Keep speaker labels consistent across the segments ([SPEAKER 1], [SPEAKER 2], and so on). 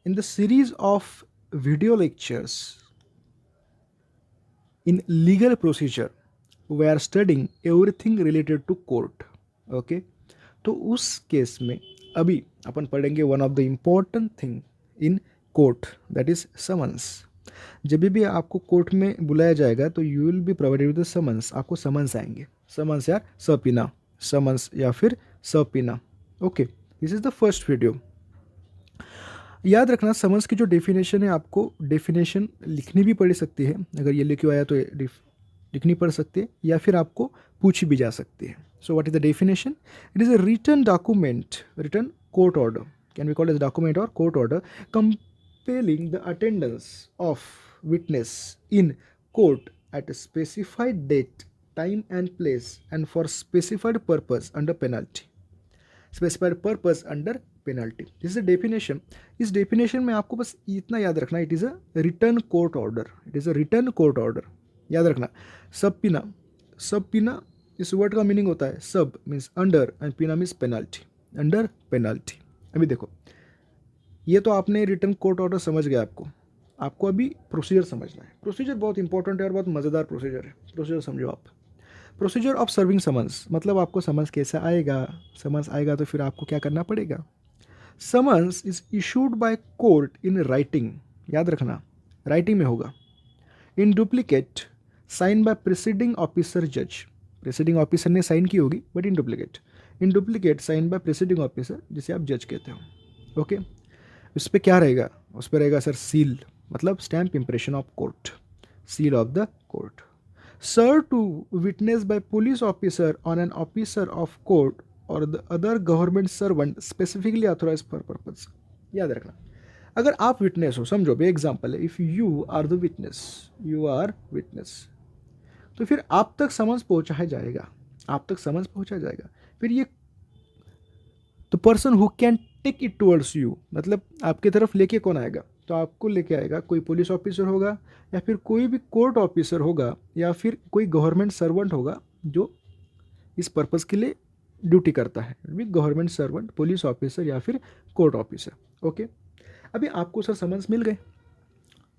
[SPEAKER 1] In the series of video lectures in legal procedure, we are studying everything related to court. Okay, तो उस case में अभी अपन पढ़ेंगे one of the important thing in court, that is summons. जब भी आपको court में बुलाया जाएगा तो you will be provided with summons. आपको समन्स आएंगे. समन्स यार सबीना, समन्स या फिर Sabina. Okay, this is the first video. याद रखना समन्स की जो डेफिनेशन है, आपको डेफिनेशन लिखनी भी पड़ सकती है. अगर ये लिखा आया तो लिखनी पड़ सकती है या फिर आपको पूछी भी जा सकती है. So what is the definition? It is a written document, written court order, can be called as document और court order compelling the attendance of witness in court at a specified date, time and place and for specified purpose under penalty. Specified purpose under penalty. This is the definition. इस definition में आपको बस इतना याद रखना, it is a written court order. It is a written court order. याद रखना. सबपीना, सबपीना इस वर्ड का मीनिंग होता है सब मीन्स अंडर एंड पीना मीन्स पेनाल्टी. Under penalty. अभी देखो, ये तो आपने रिटर्न कोर्ट ऑर्डर समझ गया. आपको अभी प्रोसीजर समझना है. प्रोसीजर बहुत इंपॉर्टेंट है और बहुत मज़ेदार प्रोसीजर है. प्रोसीजर समझो आप. प्रोसीजर ऑफ सर्विंग समन्स, मतलब आपको समन्स कैसे आएगा. समन्स आएगा तो फिर आपको क्या करना पड़ेगा. Summons is issued by court in writing. याद रखना, राइटिंग में होगा. In duplicate sign by presiding officer जज. प्रिसीडिंग ऑफिसर ने साइन की होगी but in duplicate. In duplicate sign by presiding officer, जिसे आप जज कहते हो. ओके, उस पर क्या रहेगा? उस पर रहेगा सर सील, मतलब stamp impression of court, seal of the court. Sir to witness by police officer on an officer of court और the other government servant specifically authorise for purpose. याद रखना, अगर आप विटनेस हो, समझो भी एग्जाम्पल है, if you are the witness, you are witness, तो फिर आप तक समन्स पहुंचाया जाएगा. आप तक समन्स पहुंचाया जाएगा. फिर ये the person who can take it towards you, मतलब आपके तरफ लेके कौन आएगा? तो आपको लेके आएगा कोई पुलिस ऑफिसर होगा या फिर कोई भी कोर्ट ऑफिसर होगा या फिर कोई गवर्नमेंट सर्वेंट होगा जो इस पर्पज़ के लिए ड्यूटी करता है. भी गवर्नमेंट सर्वेंट, पुलिस ऑफिसर या फिर कोर्ट ऑफिसर. ओके, अभी आपको सर समन्स मिल गए.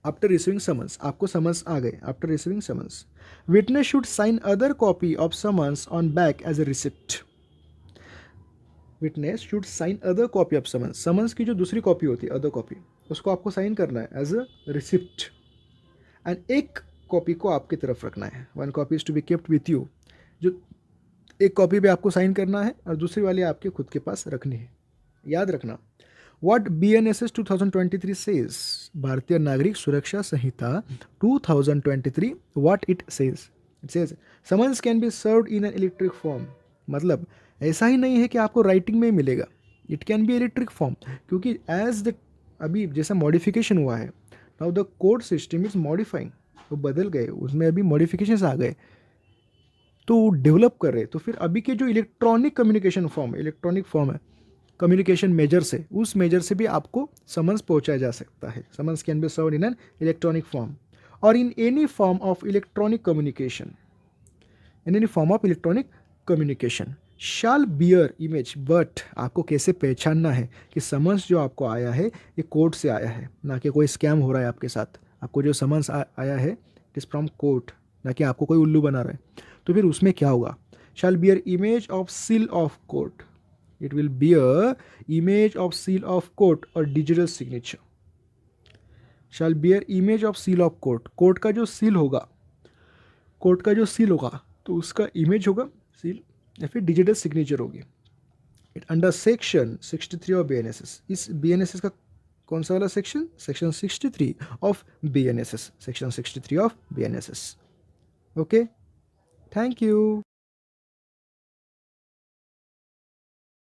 [SPEAKER 1] आफ्टर रिसीविंग समन्स, आपको समन्स आ गए. After receiving summons, witness should sign other copy of summons on back as a receipt. Witness should sign other copy of summons. Summons की जो दूसरी कॉपी होती है, अदर कॉपी, उसको आपको साइन करना है एज अ रिसिप्ट. एंड एक कॉपी को आपकी तरफ रखना है. One copy is to be kept with you. जो एक कॉपी पे आपको साइन करना है और दूसरी वाली आपके खुद के पास रखनी है. याद रखना, व्हाट BNSS 2023 सेज, भारतीय नागरिक सुरक्षा संहिता 2023, what it says? It says summons can be served in an electric form. मतलब ऐसा ही नहीं है कि आपको राइटिंग में ही मिलेगा. It can be electric form, क्योंकि एज द अभी जैसा मॉडिफिकेशन हुआ है, now the court system is modifying. वो बदल गए, उसमें अभी मॉडिफिकेशंस आ गए, तो डेवलप कर रहे. तो फिर अभी के जो इलेक्ट्रॉनिक कम्युनिकेशन फॉर्म है, इलेक्ट्रॉनिक फॉर्म है कम्युनिकेशन मेजर से, उस मेजर से भी आपको समन्स पहुंचाया जा सकता है. Summons can be served in an electronic form और in any form of electronic communication. In any form of electronic communication shall bear image. But आपको कैसे पहचानना है कि समन्स जो आपको आया है ये कोर्ट से आया है, ना कि कोई स्कैम हो रहा है आपके साथ. आपको जो समन्स आया है इट इज़ फ्रॉम कोर्ट, ना कि आपको कोई उल्लू बना रहा है. तो फिर उसमें क्या होगा? Shall bear image of seal of court. It will bear image of seal of court और digital signature. Shall bear image of seal of court. Court का जो सील होगा, कोर्ट का जो सील होगा तो उसका इमेज होगा सील या फिर डिजिटल सिग्नेचर होगी. It under section 63 of BNSS. इस BNSS का कौन सा वाला section? Section 63 of BNSS. Section 63 of BNSS. Okay, thank you.